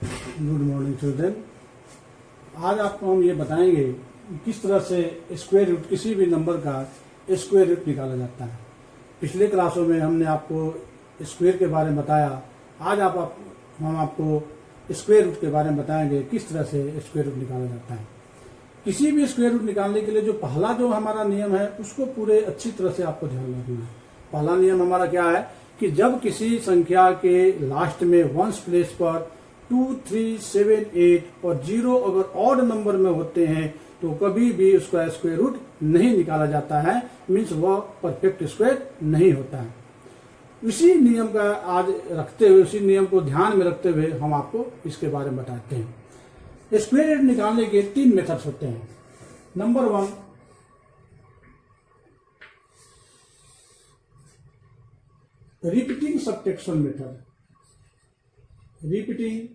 Good morning children. आज आपको हम ये बताएंगे कि किस तरह से स्क्वायर रूट किसी भी नंबर का स्क्वायर रूट निकाला जाता है। पिछले क्लासों में हमने आपको स्क्वायर के बारे में बताया। आज हम आपको स्क्वायर रूट के बारे में बताएंगे किस तरह से स्क्वायर रूट निकाला जाता है। किसी भी स्क्वायर रूट निकालने के लिए जो पहला हमारा नियम है उसको पूरे अच्छी तरह से आपको ध्यान रखना है। पहला नियम हमारा क्या है कि जब किसी संख्या के लास्ट में वंस प्लेस पर 2, 3, 7, 8 और 0 अगर ऑड नंबर में होते हैं तो कभी भी उसका स्क्वायर रूट नहीं निकाला जाता है, मीन्स वह परफेक्ट स्क्वायर नहीं होता है। उसी नियम का आज रखते हुए, उसी नियम को ध्यान में रखते हुए हम आपको इसके बारे में बताते हैं। स्क्वायर रूट निकालने के 3 मेथड्स होते हैं। Number 1, repeating subtraction method. Repeating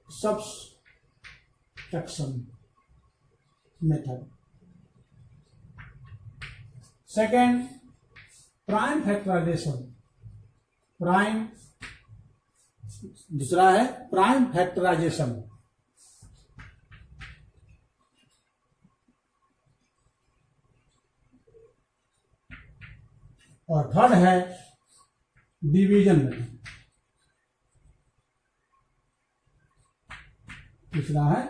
subtraction method। Second, prime factorization. दूसरा है प्राइम फैक्टराइजेशन। और थर्ड है डिवीजन मेथड। तीसरा है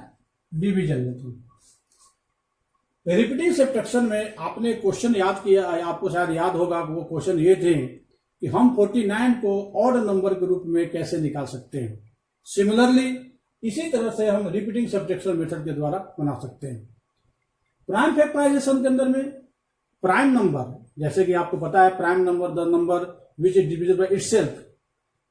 डिवीजन मेथड। रिपीटिंग सबट्रैक्शन में आपने क्वेश्चन याद किया, आपको शायद याद होगा। वो क्वेश्चन ये थे कि हम 49 को ऑड नंबर के रूप में कैसे निकाल सकते हैं। सिमिलरली इसी तरह से हम रिपीटिंग सबट्रैक्शन मेथड के द्वारा बना सकते हैं। प्राइम फैक्टराइजेशन के अंदर में प्राइम नंबर, जैसे कि आपको पता है prime number the number which is divisible by itself,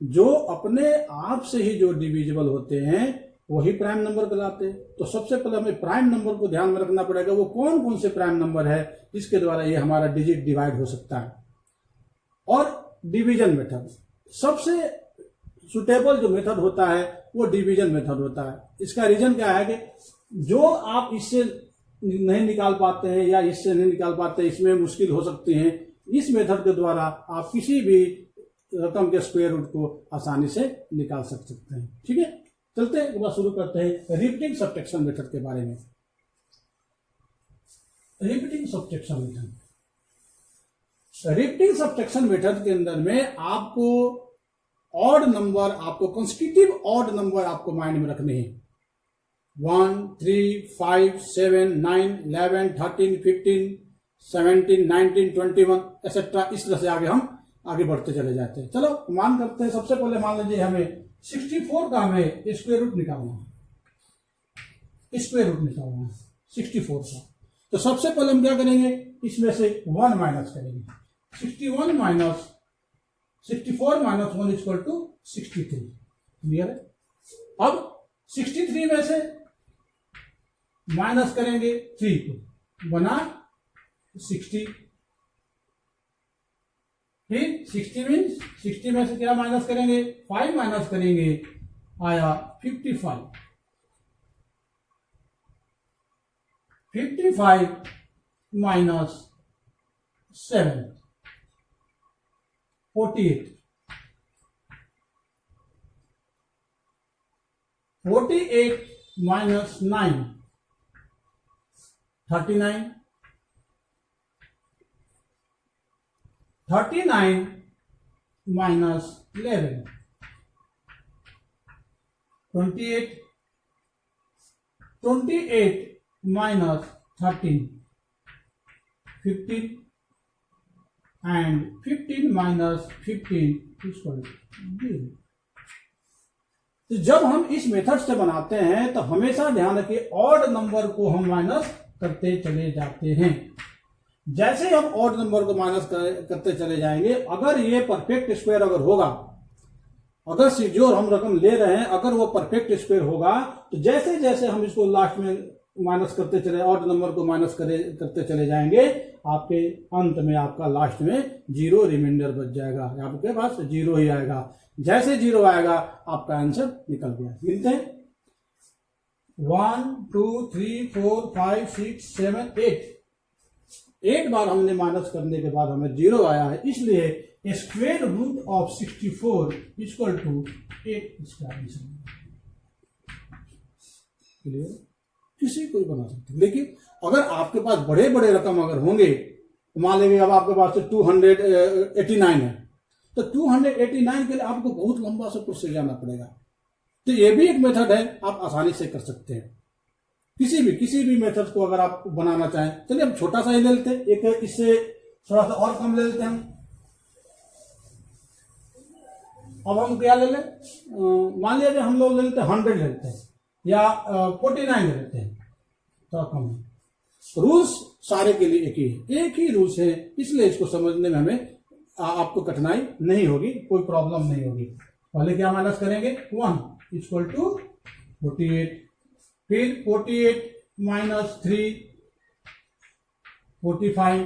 जो अपने आप से ही जो डिविजिबल होते हैं वही प्राइम नंबर कहलाते हैं। तो सबसे पहले हमें प्राइम नंबर को ध्यान में रखना पड़ेगा, वो कौन कौन से प्राइम नंबर है जिसके द्वारा ये हमारा डिजिट डिवाइड हो सकता है। और डिवीजन मेथड, सबसे सुटेबल जो मेथड होता है वो डिवीजन मेथड होता है। इसका रीजन क्या है कि जो आप इससे नहीं निकाल पाते हैं या इससे नहीं निकाल पाते, इसमें मुश्किल हो सकती है, इस मेथड के द्वारा आप किसी भी रकम के स्क्वायर रूट को आसानी से निकाल सकते हैं। ठीक है, चलते हैं, एक बार शुरू करते हैं रिपीटिंग सबट्रैक्शन मेथड के बारे में। Repeating subtraction method, repeating subtraction method के अंदर में आपको ऑड नंबर, आपको कंसेक्यूटिव ऑड नंबर आपको माइंड में रखने हैं। 1, 3, 5, 7, 9, 11, 13, 15, 17, 19, 21 एक्सेट्रा। इस तरह से हम आगे बढ़ते चले जाते हैं। चलो मान करते हैं, सबसे पहले मान लीजिए हमें 64 का हमें स्क्वायर रूट निकालना है। स्क्वायर रूट निकालना है 64 का। तो सबसे पहले हम क्या करेंगे, इसमें से 1 माइनस करेंगे। 64 माइनस 1 इक्वल टू 63। क्लियर है। अब 63 में से माइनस करेंगे 3 को, बना 60। फिर 60 मीन्स 60 में से क्या माइनस करेंगे, 5 माइनस करेंगे, आया 55। 55 minus 7, 48। 48 minus 9, 39। 39 minus 11, 28। 28 minus 13, 15। And 15 minus 15 equal 0। तो जब हम इस मेथड से बनाते हैं तो हमेशा ध्यान रखिए ऑड नंबर को हम माइनस करते चले जाते हैं। जैसे हम ऑड नंबर को माइनस करते चले जाएंगे, अगर ये परफेक्ट स्क्वायर अगर होगा, अगर जो हम रकम ले रहे हैं अगर वो परफेक्ट स्क्वायर होगा, तो जैसे जैसे हम इसको लास्ट में माइनस करते चले, ऑड नंबर को माइनस करते चले जाएंगे, आपके अंत में आपका लास्ट में 0 रिमाइंडर बच जाएगा, आपके पास 0 ही आएगा। जैसे 0 आएगा आपका आंसर निकल गया। गिनते हैं 1 2 3 4 5 6 7 8 बार हमने माइनस करने के बाद हमें 0 आया है, इसलिए square root of 64 equal to 8 square. Clear? किसी को भी बना सकते हैं। लेकिन अगर आपके पास बड़े बड़े रकम अगर होंगे, मान लेंगे अब आपके पास 289 है, तो 289 के लिए आपको बहुत लंबा सा प्रोसेस जाना पड़ेगा। तो ये भी एक मेथड है, आप आसानी से कर सकते हैं। किसी भी मेथड को अगर आप बनाना चाहें, चलिए हम छोटा सा ही ले लेते हैं, एक इससे थोड़ा सा और कम ले लेते हैं हम। अब हम क्या ले लें, मान लीजिए हम लोग ले लेते हैं 100 ले लेते हैं या 49 ले लेते हैं, थोड़ा कम है। रूल्स सारे के लिए एक ही रूल्स है, इसलिए इसको समझने में हमें आपको कठिनाई नहीं होगी, कोई प्रॉब्लम नहीं होगी। पहले क्या माइनस करेंगे, 1 इक्वल टू 48, फिर 48 माइनस 3 45,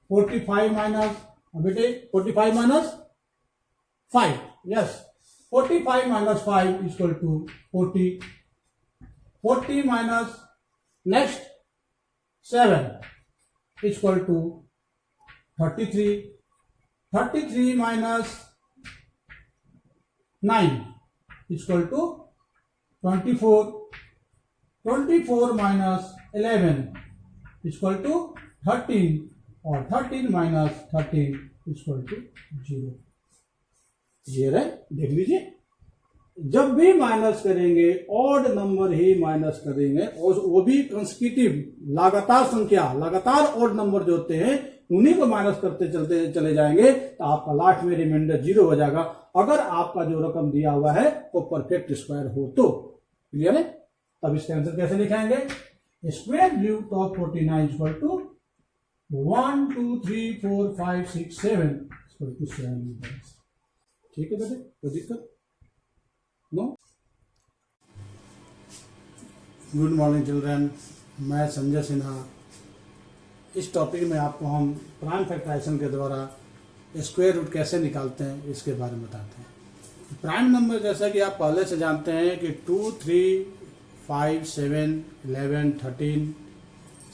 45 माइनस, बेटे 45 minus 5, yes 45 minus 5 equal to 40, 40 minus next 7 equal to 33, 33 minus 9 equal to 24, 24 minus 11 equal to 13 और 13 माइनस 13 इक्वल टू 0। क्लियर है? देख लीजिए, जब भी माइनस करेंगे ऑड नंबर ही माइनस करेंगे, और वो भी कंसेक्यूटिव, लगातार संख्या, लगातार ऑड नंबर जो होते हैं उन्हीं को माइनस करते चलते चले जाएंगे, तो आपका लास्ट में रिमाइंडर 0 हो जाएगा, अगर आपका जो रकम दिया हुआ है वो परफेक्ट स्क्वायर हो तो। क्लियर है? तब इसका आंसर कैसे लिखाएंगे, square root of 49 equal to 1 2 3 4 5 6 7 equal to 7। ठीक है बेटे, कोई दिक्कत? नो? गुड मॉर्निंग चिल्ड्रन, मैं संजय सिन्हा। इस टॉपिक में आपको हम प्राइम फैक्टराइजेशन के द्वारा स्क्वायर रूट कैसे निकालते हैं इसके बारे में बताते हैं। प्राइम नंबर जैसा कि आप पहले से जानते हैं कि 2 3 5 7 11 13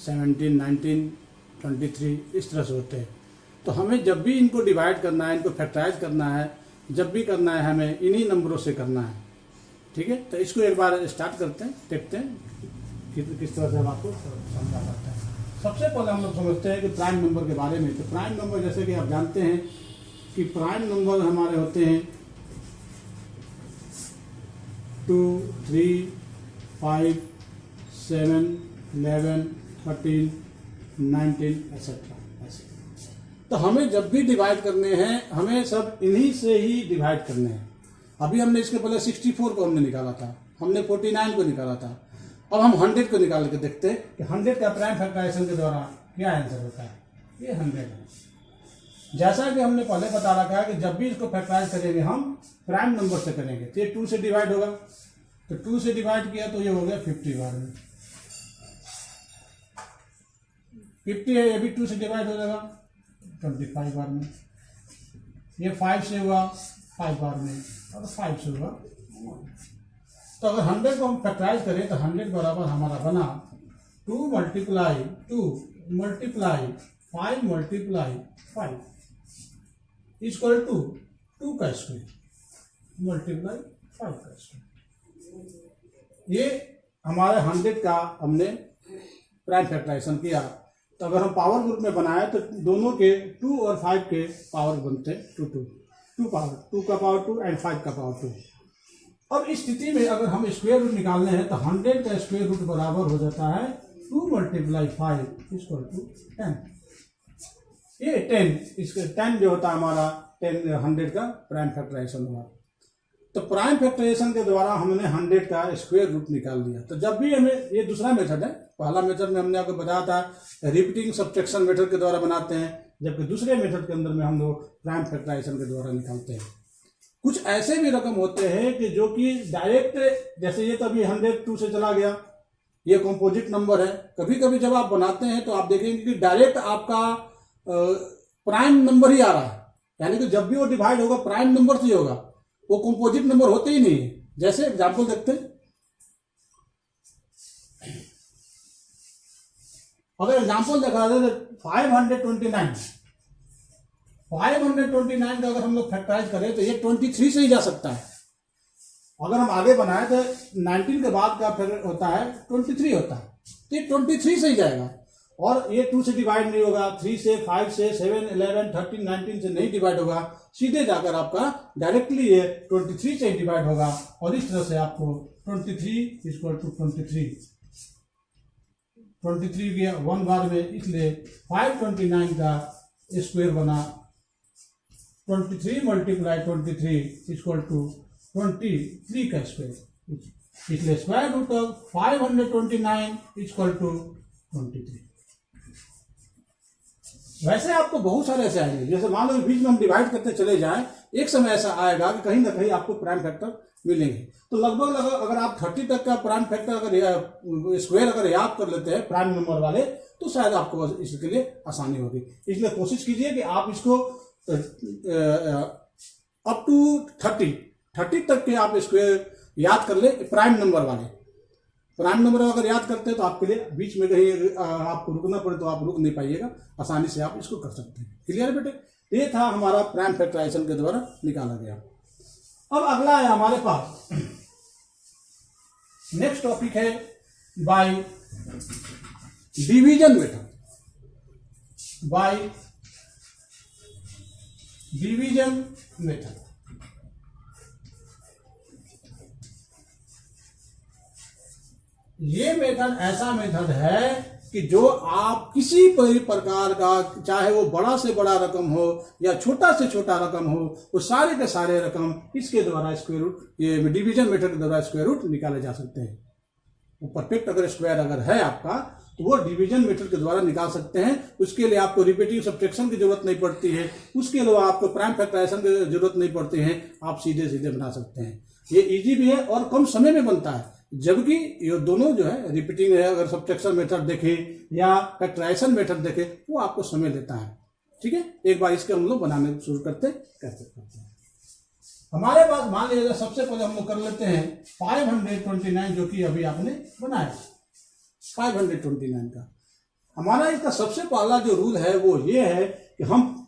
17 19 23 इस तरह से होते हैं। तो हमें जब भी इनको डिवाइड करना है, इनको फैक्टराइज करना है, जब भी करना है हमें इन्हीं नंबरों से करना है। ठीक है, तो इसको एक बार स्टार्ट करते हैं, देखते हैं कि किस तरह से हम आपको समझा पाता है। सबसे पहले हम लोग समझते हैं कि प्राइम नंबर के बारे में। तो प्राइम नंबर जैसे कि आप जानते हैं कि प्राइम नंबर हमारे होते हैं 2 3 5 7 11 13 19 एक्सेट्रा। ऐसे तो हमें जब भी डिवाइड करने हैं, हमें सब इन्हीं से ही डिवाइड करने हैं। अभी हमने इसके पहले 64 को हमने निकाला था, हमने 49 को निकाला था, अब हम 100 को निकाल के देखते हैं कि 100 का प्राइम फैक्टराइजेशन के द्वारा क्या आंसर होता है। ये 100 है। जैसा कि हमने पहले बता रखा है कि जब भी इसको फैक्टराइज करेंगे हम प्राइम नंबर से करेंगे, तो ये 2 से डिवाइड होगा, तो 2 से डिवाइड किया तो ये हो गया 50 बार में। 50 है, ये भी 2 से डिवाइड हो जाएगा 25 बार में। ये 5 से हुआ 5 बार में, और 5 से हुआ। तो अगर 100 को हम फैक्टराइज करें तो 100 बराबर हमारा बना 2 multiply 2 multiply 5 multiply 5 equal to 2 का स्क्वायर मल्टीप्लाई 5 का स्क्वायर। ये हमारे 100 का हमने प्राइम फैक्टराइजेशन किया। तो अगर हम पावर ग्रुप में बनाए तो दोनों के 2 और 5 के पावर बनते हैं 2 पावर, 2 का पावर 2 एंड 5 का पावर 2। अब इस स्थिति में अगर हम स्क्वायर रूट निकालने हैं तो 100 का स्क्वायर रूट बराबर हो जाता है 2 मल्टीप्लाई 5 इक्वल टू 10। ये 10, इसके 10 जो होता है हमारा 10 100 का प्राइम फैक्टराइजेशन हुआ। तो प्राइम फैक्टराइजेशन के द्वारा हमने 100 का स्क्वायर रूट निकाल लिया। तो जब भी हमें, ये दूसरा मेथड है, पहला मेथड में हमने आपको बताया था रिपीटिंग सब्ट्रैक्शन मेथड के द्वारा बनाते हैं, जबकि दूसरे मेथड के अंदर में हम लोग प्राइम फैक्टराइजेशन के द्वारा निकालते हैं। कुछ ऐसे भी रकम होते हैं कि जो कि डायरेक्ट, जैसे ये तभी 100 2 से चला गया, ये कंपोजिट नंबर है। कभी कभी जब आप बनाते हैं तो आप देखेंगे कि डायरेक्ट आपका प्राइम नंबर ही आ रहा है, यानी कि जब भी वो डिवाइड होगा प्राइम नंबर से ही होगा, वो कंपोजिट नंबर होते ही नहीं है। जैसे एग्जाम्पल देखते हैं, अगर एग्जाम्पल देखा जाए तो 529 529 का अगर हम लोग फैक्टराइज करें तो ये 23 से ही जा सकता है। अगर हम आगे बनाए तो 19 के बाद का फिर होता है 23 होता है, तो ये 23 से ही जाएगा। और ये 2 से डिवाइड नहीं होगा, 3 से, 5 से, 7, 11, 13, 19 से नहीं डिवाइड होगा, सीधे जाकर आपका डायरेक्टली ये 23 से ही डिवाइड होगा। और इस तरह से आपको 23 इक्वल टू 23 गया 1 बार में, इसलिए 529 का स्क्वायर बना 23 मल्टीप्लाई 23 इक्वल टू 23 का स्क्वायर, इसलिए square root of 529 equal to 23। वैसे आपको बहुत सारे ऐसे आएंगे, जैसे मान लो बीच में हम डिवाइड करते चले जाएं, एक समय ऐसा आएगा कि कहीं ना कहीं आपको प्राइम फैक्टर मिलेंगे। तो लगभग अगर आप 30 तक का प्राइम फैक्टर अगर स्क्वायर अगर याद कर लेते हैं प्राइम नंबर वाले, तो शायद आपको इसके लिए आसानी होगी। इसलिए कोशिश कीजिए कि आप इसको अप टू 30 तक के आप स्क्वायर याद कर ले प्राइम नंबर वाले। प्राइम नंबर अगर याद करते हैं तो आपके लिए बीच में कहीं आपको रुकना पड़े तो आप रुक नहीं पाइएगा, आसानी से आप इसको कर सकते हैं। क्लियर है बेटे? ये था हमारा प्राइम फैक्टराइजेशन के द्वारा निकाला गया। अब अगला है हमारे पास, नेक्स्ट टॉपिक है by division method. By division method, ये मेथड ऐसा मेथड है कि जो आप किसी प्रकार का, चाहे वो बड़ा से बड़ा रकम हो या छोटा से छोटा रकम हो, वो सारे के सारे रकम इसके द्वारा स्क्वायर रूट, ये डिवीजन मेथड के द्वारा स्क्वायर रूट निकाले जा सकते हैं। वो परफेक्ट अगर स्क्वायर अगर है आपका तो वो डिवीजन मेथड के द्वारा निकाल सकते हैं। उसके लिए आपको रिपीटिंग सब्ट्रैक्शन की जरूरत नहीं पड़ती है, उसके अलावा आपको प्राइम फैक्टराइजेशन की जरूरत नहीं पड़ती है, आप सीधे सीधे बना सकते हैं। ये इजी भी है और कम समय में बनता है, जबकि ये दोनों जो है रिपीटिंग है, अगर सब्ट्रैक्शन मेथड देखें या फैक्टराइजेशन मेथड देखें, वो आपको समय लेता है। ठीक है, एक बार इसके हम लोग बनाने शुरू करते हैं। हमारे पास मान लीजिए सबसे पहले हम लोग कर लेते हैं 529, जो कि अभी आपने बनाया 529 का। हमारा इसका सबसे पहला जो रूल है वो ये है कि हम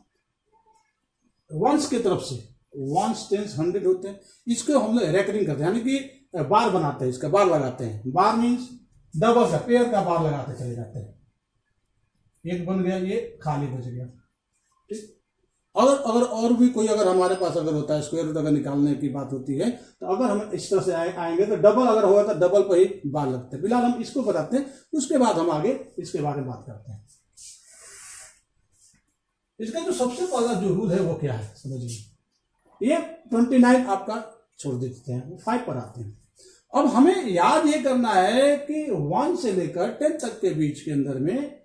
वंस की तरफ से, वंस 10 100 होते हैं, इसको हम लोग रेकरिंग करते हैं, यानी कि बार बनाते हैं, इसका बार लगाते हैं। बार मीन्स डबल का, पेयर का बार लगाते चले जाते हैं। एक बन गया, ये खाली बच गया। ठीक, अगर और भी कोई अगर हमारे पास अगर होता है स्क्वायर रूट अगर निकालने की बात होती है, तो अगर हम इस तरह से आएंगे तो डबल अगर होगा तो डबल पर ही बार लगते हैं। फिलहाल हम इसको बताते हैं, उसके बाद हम आगे इसके बारे में बात करते हैं। इसका जो सबसे पहला जो रूल है वो क्या है समझिए। ये 29 आपका छोड़ देते हैं, 5 पर आते हैं। अब हमें याद ये करना है कि 1 से लेकर 10 तक के बीच के अंदर में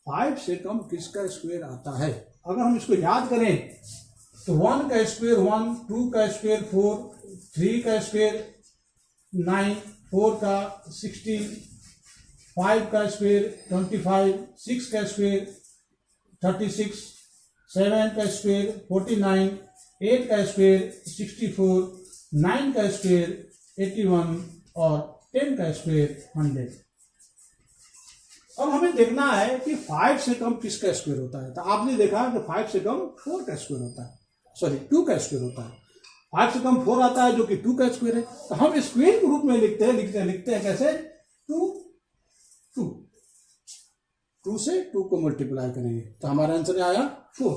5 से कम किसका स्क्वायर आता है। अगर हम इसको याद करें तो 1 का स्क्वायर 1, 2 का स्क्वायर 4, 3 का स्क्वायर 9, 4 का 16, 5 का स्क्वायर 25, 6 का स्क्वायर 36, 7 का स्क्वायर 49, 8 का स्क्वायर 64, 9 का स्क्वायर 81 और 10 का स्क्वायर 100। अब हमें देखना है कि 5 से कम किसका स्क्वायर होता है। तो आपने देखा कि 5 से कम 4 का स्क्वायर होता है, सॉरी 2 का स्क्वायर होता है। 5 से कम 4 आता है जो कि 2 का स्क्वायर है। तो हम स्क्वायर के रूप में लिखते हैं कैसे, 2 से 2 को मल्टीप्लाई करेंगे तो हमारा आंसर आया 4।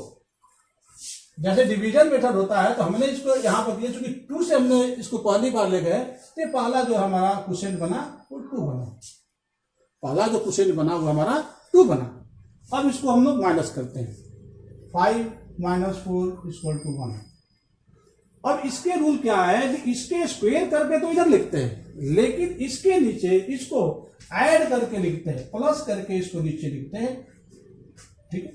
जैसे डिवीजन मेथड होता है तो हमने इसको यहाँ पर दिया, चूंकि 2 से हमने इसको पहली बार ले गए तो पहला जो हमारा क्वेश्चन बना वो 2 बना। पहला जो क्वेश्चन बना वो हमारा 2 बना। अब इसको हम लोग माइनस करते हैं, 5 - 4 = 1। अब इसके रूल क्या है कि इसके स्क्वायर करके तो इधर लिखते हैं, लेकिन इसके नीचे इसको ऐड करके लिखते हैं, प्लस करके इसको नीचे लिखते हैं। ठीक है,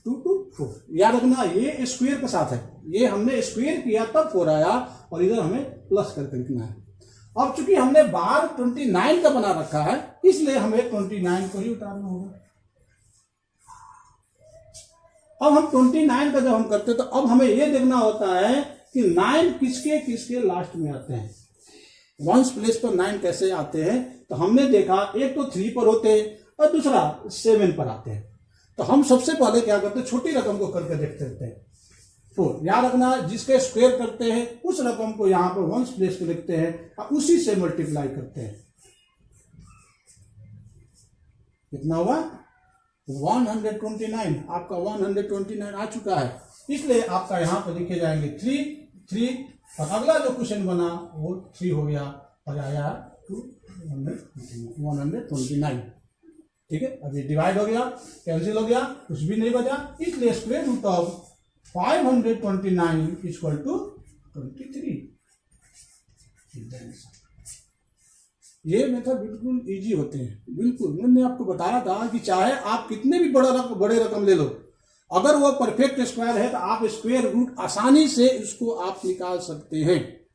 2 to 4 याद रखना, ये स्क्वायर के साथ है, ये हमने स्क्वायर किया तब 4 आया और इधर हमें प्लस करके लिखना है। अब चूंकि हमने बार 29 का बना रखा है, इसलिए हमें 29 को ही उतारना होगा। अब हम 29 का जब हम करते हैं तो अब हमें यह देखना होता है कि 9 किसके किसके लास्ट में आते हैं, वंस प्लेस पर 9 कैसे आते हैं। तो हमने देखा एक तो 3 पर होते हैं और दूसरा 7 पर आते हैं। तो हम सबसे पहले क्या करते हैं, छोटी रकम को करके देखते रहते हैं। 4 याद रखना, जिसके स्क्वायर करते हैं उस रकम को यहाँ पर वंस प्लेस पे लिखते हैं और उसी से मल्टीप्लाई करते हैं। कितना हुआ 129, आपका 129 आ चुका है, इसलिए आपका यहाँ पर लिखे जाएंगे 3 और अगला जो क्वेश्चन बना वो 3 हो गया और आया 129। ठीक है, अभी डिवाइड हो गया, कैंसिल हो गया, कुछ भी नहीं बचा, इसलिए square root of 529 equal to 23। ये मेथड बिल्कुल इजी होते हैं, बिल्कुल। मैंने आपको बताया था कि चाहे आप कितने भी बड़े रकम ले लो, अगर वो परफेक्ट स्क्वायर है तो आप स्क्वायर रूट आसानी से उसको आप निकाल सकते हैं।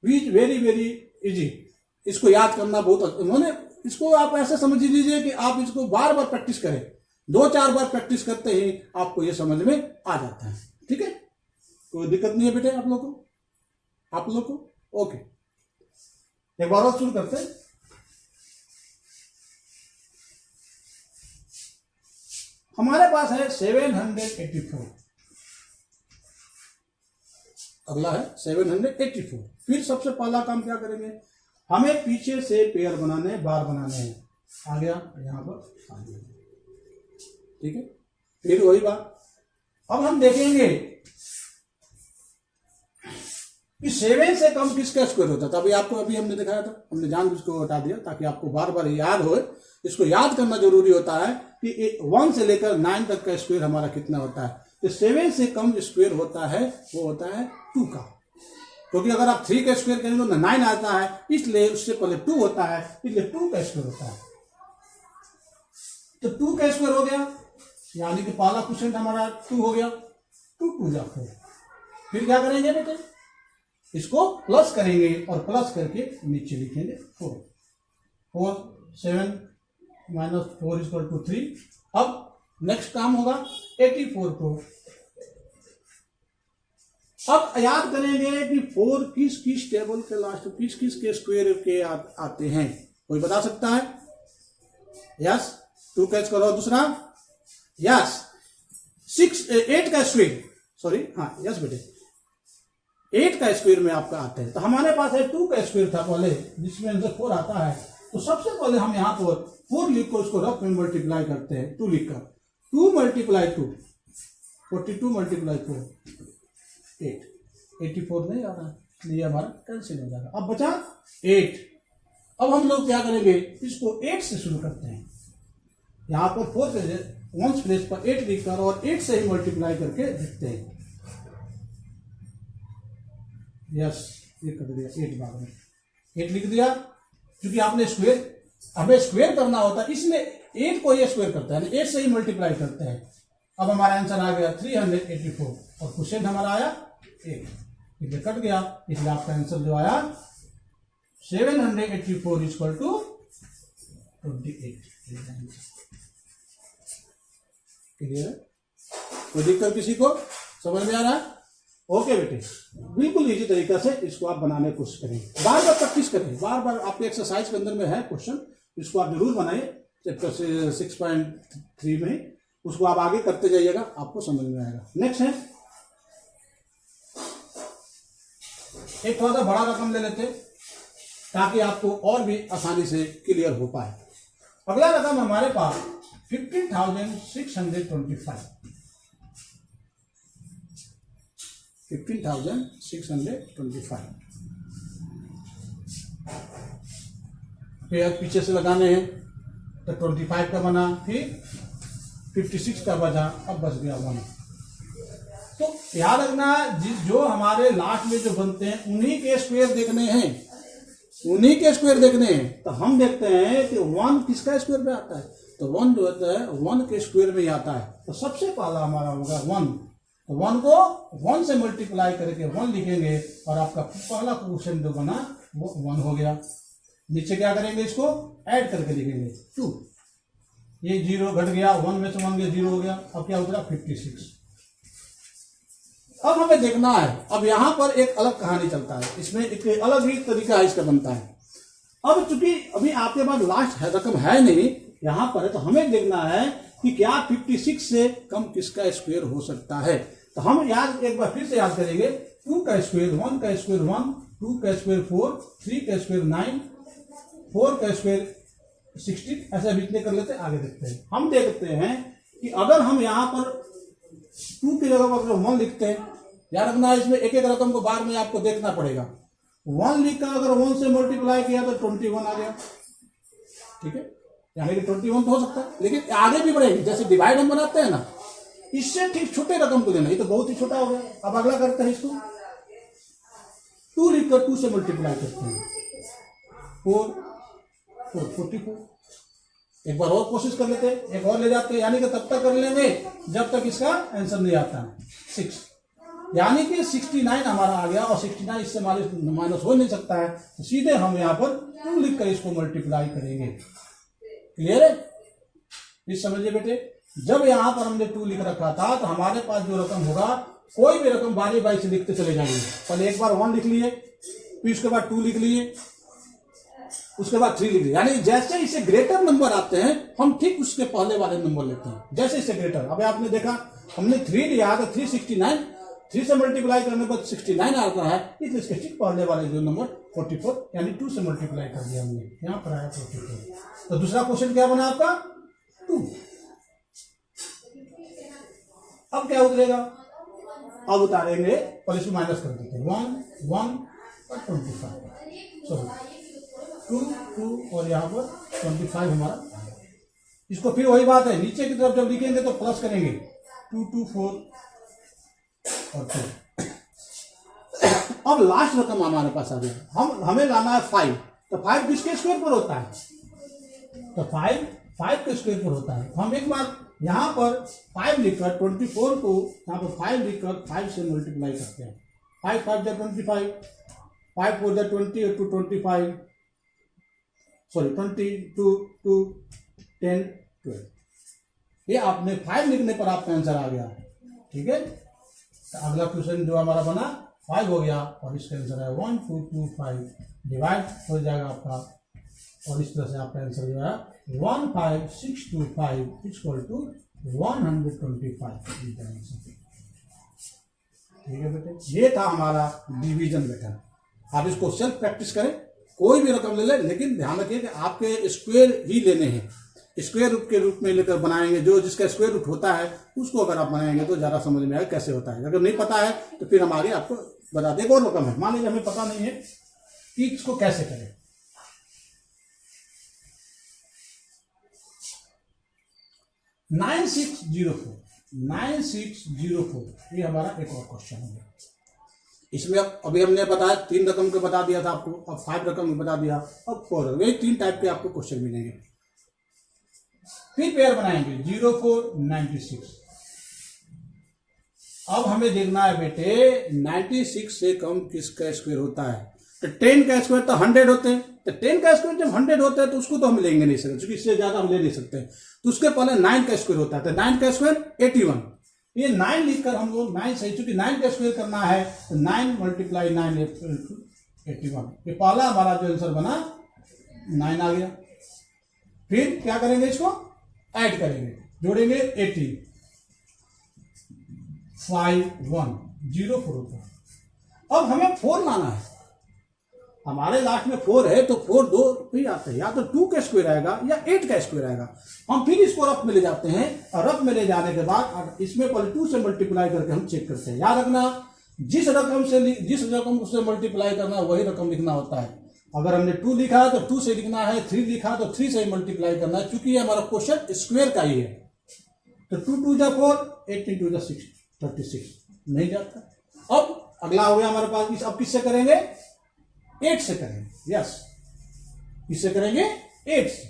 वेरी वेरी इजी, इसको याद करना बहुत, उन्होंने इसको आप ऐसे समझ लीजिए कि आप इसको बार बार प्रैक्टिस करें, 2-4 बार प्रैक्टिस करते ही आपको ये समझ में आ जाता है। ठीक है, कोई दिक्कत नहीं है बेटे आप लोग को। ओके, एक बार और शुरू करते हैं। हमारे पास है 784, अगला है 784। फिर सबसे पहला काम क्या करेंगे, हमें पीछे से पेयर बनाने, बार बनाने हैं। आ गया यहां पर, आ गया। ठीक है, फिर वही बात, अब हम देखेंगे कि 7 से कम किसका स्क्वायर होता था। अभी हमने दिखाया था, हमने जानबूझ को हटा दिया ताकि आपको बार बार याद हो। इसको याद करना जरूरी होता है कि 1 से लेकर 9 तक का स्क्वायर हमारा कितना होता है। तो 7 से कम स्क्वायर होता है वो होता है 2 का, क्योंकि अगर आप 3 का स्क्वायर करेंगे तो 9 आता है, इसलिए उससे पहले 2 होता है, इसलिए 2 का स्क्वायर होता है। तो 2 का स्क्वायर हो गया, यानी कि पहला क्वेश्चन हमारा 2 हो गया, 2 2 जा 4। फिर क्या करेंगे बेटे, इसको प्लस करेंगे और प्लस करके नीचे लिखेंगे 4 7 माइनस 4 इक्वल टू 3। अब नेक्स्ट काम होगा 84 को, अब याद करेंगे कि 4 किस टेबल के लास्ट, किस के स्क्वायर के आते हैं, कोई बता सकता है? यस, 2 कैच करो। दूसरा यस 8 का स्क्वायर, सॉरी हाँ यस बेटे 8 का स्क्वायर में आपका आते हैं। तो हमारे पास है 2 का स्क्वायर था पहले, जिसमें आंसर 4 आता है। तो सबसे पहले हम यहाँ पर 4 लिख कर उसको रफ में मल्टीप्लाई करते हैं। 2 लिखकर 2 मल्टीप्लाई 2 42 मल्टीप्लाई 4 8, 84 नहीं आ रहा, इसलिए हमारा कैंसिल हो जाएगा। अब बचा 8। अब हम लोग क्या करेंगे, इसको 8 से शुरू करते हैं। यहाँ पर 4 पे वंस प्लेस पर 8 लिखकर और 8 से ही मल्टीप्लाई करके लिखते हैं। यस, ये कर दिया 8 बाद में 8 लिख दिया, क्योंकि आपने स्क्वायर, हमें स्क्वायर करना होता है, इसलिए 8 को ये स्क्वायर करता है, 8 से ही मल्टीप्लाई करते हैं। अब हमारा आंसर आ गया 384 और क्वेश्चन हमारा आया 8, इसलिए कट गया, इसलिए आपका आंसर जो आया 784 इक्वल टू 28। क्लियर है? कोई दिक्कत किसी को, समझ में आ रहा है? ओके बेटे, बिल्कुल इजी तरीका से इसको आप बनाने की कोशिश करें, बार बार प्रैक्टिस करें, बार बार आपके एक्सरसाइज के अंदर में है क्वेश्चन, इसको आप जरूर बनाइए। चैप्टर 6.3 में उसको आप आगे करते जाइएगा, आपको समझ में आएगा। नेक्स्ट है एक थोड़ा सा बड़ा रकम ले लेते ताकि आपको और भी आसानी से क्लियर हो पाए। अगला रकम हमारे पास 15,625 15,625 फिर पीछे से लगाने हैं तो 25 का बना, फिर 56 का बचा, अब बच गया 1। तो याद रखना, जो हमारे लास्ट में जो बनते हैं उन्हीं के स्क्वायर देखने हैं, उन्हीं के स्क्वायर देखने हैं। तो हम देखते हैं कि 1 किसका स्क्वायर में आता है, तो 1 जो होता है 1 के स्क्वायर में ही आता है। तो सबसे पहला हमारा होगा 1, तो 1 को 1 से मल्टीप्लाई करके 1 लिखेंगे और आपका पहला क्वेश्चन जो बना वो 1 हो गया। नीचे क्या करेंगे, इसको ऐड करके लिखेंगे 2, ये 0 घट गया, 1 में से 1 गया 0 हो गया। अब क्या उतरा 56। अब हमें देखना है, अब यहां पर एक अलग कहानी चलता है, इसमें एक अलग ही तरीका इसका बनता है। अब चूंकि अभी आपके पास लास्ट रकम है नहीं, यहां पर है, तो हमें देखना है कि क्या 56 से कम किसका स्क्वायर हो सकता है। तो हम याद एक बार फिर से याद करेंगे, 2 का स्क्वायर 1 का स्क्वायर 1, 2 का स्क्वायर 4, 3 का स्क्वायर 9, 4 का स्क्वायर 16, ऐसा बीतने कर लेते हैं। आगे देखते हैं, हम देखते हैं कि अगर हम यहाँ पर 2 की जगह पर 1 लिखते हैं, याद रखना इसमें एक एक रकम को बार में आपको देखना पड़ेगा। 1 लिखकर अगर 1 से मल्टीप्लाई किया तो 21 आ गया, ठीक है, यानी कि 21 तो हो सकता है, लेकिन आगे भी बढ़ेगी। जैसे डिवाइड हम बनाते हैं ना, इससे ठीक छोटे रकम को लेना, ये तो बहुत ही छोटा हो गया। अब अगला करते हैं, इसको 2 लिखकर 2 से मल्टीप्लाई करते हैं, 44। एक बार और कोशिश कर लेते हैं, एक और ले जाते हैं, यानी कि तब तक कर लेंगे जब तक इसका आंसर नहीं आता है 6, यानी कि 69 हमारा आ गया, और 69 इससे माइनस हो नहीं सकता है, तो सीधे हम यहाँ पर 2 लिखकर इसको मल्टीप्लाई करेंगे। क्लियर है? इस समझिए बेटे, जब यहाँ पर हमने 2 लिख रखा था तो हमारे पास जो रकम होगा, कोई भी रकम बारी बारी से लिखते चले जाएंगे। पहले एक बार 1 लिख लिए, फिर उसके बाद 2 लिख लिए, उसके बाद 3 लिख लिए, यानी जैसे इसे ग्रेटर नंबर आते हैं हम ठीक उसके पहले वाले नंबर लेते हैं, जैसे इसे ग्रेटर। अभी आपने देखा हमने 3 लिया तो 369, 3 से मल्टीप्लाई करने पर 69 आता है, इसलिए इसके ठीक पहले वाले जो नंबर 44, यानी 2 से मल्टीप्लाई कर दिया हमने, यहाँ पर आया 44। तो दूसरा क्वेश्चन क्या बना आपका 2। अब क्या उतरेगा, अब उतारेंगे और इसको माइनस कर देते हैं, 1 1 और 25, सॉरी 2 2 और यहाँ पर 25 हमारा। इसको फिर वही बात है, नीचे की तरफ जब लिखेंगे तो प्लस करेंगे, 2 2 4 और 2। अब लास्ट रकम हमारे पास आ गया, हमें लाना है 5। तो 5 किसके स्क्वायर पर होता है, तो 5 के स्क्वायर पर होता है। हम एक बार यहाँ पर 5 लिखकर 24 को यहाँ पर 5 लिखकर 5 से मल्टीप्लाई करते हैं। 5 5 जा 25, 5 4 जा 20 टू 25, सॉरी 20 2 2 10 12। ये आपने 5 लिखने पर आपका आंसर आ गया, ठीक है। तो अगला क्वेश्चन जो हमारा बना 5 हो गया, और इसका आंसर है 1 2 2 5, डिवाइड हो जाएगा आपका, और इस तरह से आपका आंसर जो है 15625 इक्वल टू 125। ठीक है बेटे, ये था हमारा डिवीजन बेटा। आप इसको सेल्फ प्रैक्टिस करें, कोई भी रकम ले लें, लेकिन ध्यान रखिए कि आपके स्क्वायर ही लेने हैं, स्क्वायर रूट के रूप में लेकर बनाएंगे। जो जिसका स्क्वायर रूट होता है उसको अगर आप बनाएंगे तो ज़्यादा समझ में आएगा कैसे होता है। अगर नहीं पता है तो फिर हम आगे आपको बता दें। एक और रकम है, मान लीजिए हमें पता नहीं है कि इसको कैसे करें। 9604 ये हमारा एक और क्वेश्चन है। इसमें अभी हमने बताया 3 रकम के बता दिया था आपको, अब 5 रकम बता दिया, अब 4 रकम, ये 3 टाइप के आपको क्वेश्चन मिलेंगे। फिर पेयर बनाएंगे 0496। अब हमें देखना है बेटे 96 से कम किसका स्क्वायर होता है। तो 10 का स्क्वायर तो 100 होते हैं, तो 10 का स्क्वायर जब 100 होता है तो उसको तो हम लेंगे नहीं सकते, क्योंकि इससे ज्यादा हम ले नहीं सकते। तो उसके पहले 9 का स्क्वायर होता है, तो 9 का स्क्वायर 81। ये 9 लिखकर हम लोग 9 सही, चूंकि 9 का स्क्वायर करना है तो 9 × 9 81। ये पहला हमारा जो आंसर बना 9 आ गया। फिर क्या करेंगे, इसको ऐड करेंगे, जोड़ेंगे 80 5104 होता है। अब हमें 4 लाना है, हमारे लास्ट में 4 है तो 4 दो भी आते हैं, या तो 2 का स्क्वायर आएगा या 8 का स्क्वायर आएगा। हम फिर इसको रफ में ले जाते हैं, और रफ में ले जाने के बाद इसमें पहले 2 से मल्टीप्लाई करके हम चेक करते हैं। याद रखना, जिस रकम से मल्टीप्लाई करना वही रकम लिखना होता है। अगर हमने 2 लिखा है तो 2 से लिखना है, 3 लिखा तो 3 से मल्टीप्लाई करना है, क्योंकि ये हमारा क्वेश्चन स्क्वायर का ही है। तो 2 2 जा 4, 8 × 6 36 नहीं जाता। अब अगला हो गया हमारे पास, अब किससे करेंगे, 8 से करेंगे। यस, किससे करेंगे, 8 से।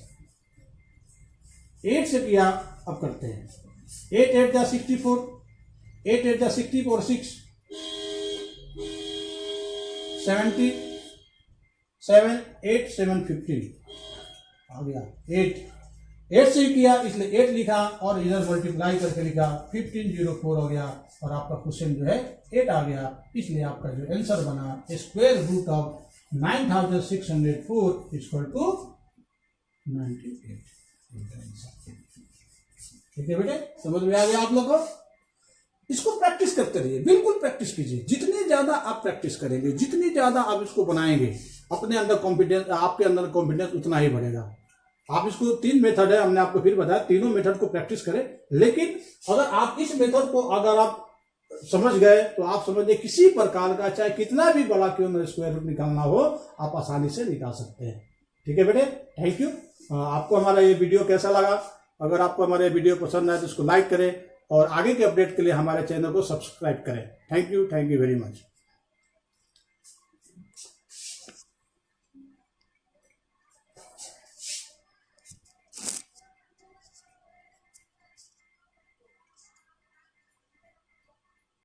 8 से किया, अब करते हैं 8 8 जा 64, 8 8 जा 64 6 70 7 8 7 15 आ गया। 8 से ही किया इसलिए 8 लिखा, और इधर मल्टीप्लाई करके लिखा 1504 हो गया, और आपका क्वेश्चन जो है 8 आ गया। इसलिए आपका जो आंसर बना square root of 9604 equal to 98। ठीक है बेटे, समझ में आ गया आप लोग को? इसको प्रैक्टिस करते रहिए, बिल्कुल प्रैक्टिस कीजिए। जितनी ज्यादा आप प्रैक्टिस करेंगे, जितनी ज्यादा आप इसको बनाएंगे, अपने अंदर कॉन्फिडेंस, आपके अंदर कॉन्फिडेंस उतना ही बढ़ेगा। आप इसको 3 मेथड है, हमने आपको फिर बताया, तीनों मेथड को प्रैक्टिस करें। लेकिन अगर आप इस मेथड को अगर आप समझ गए तो आप समझिए किसी प्रकार का चाहे कितना भी बड़ा क्यों ना स्क्वायर रूट निकालना हो, आप आसानी से निकाल सकते हैं। ठीक है बेटे, थैंक यू। आपको हमारा ये वीडियो कैसा लगा? अगर आपको हमारे वीडियो पसंद आए तो इसको लाइक करें और आगे के अपडेट के लिए हमारे चैनल को सब्सक्राइब करें। Thank you very much.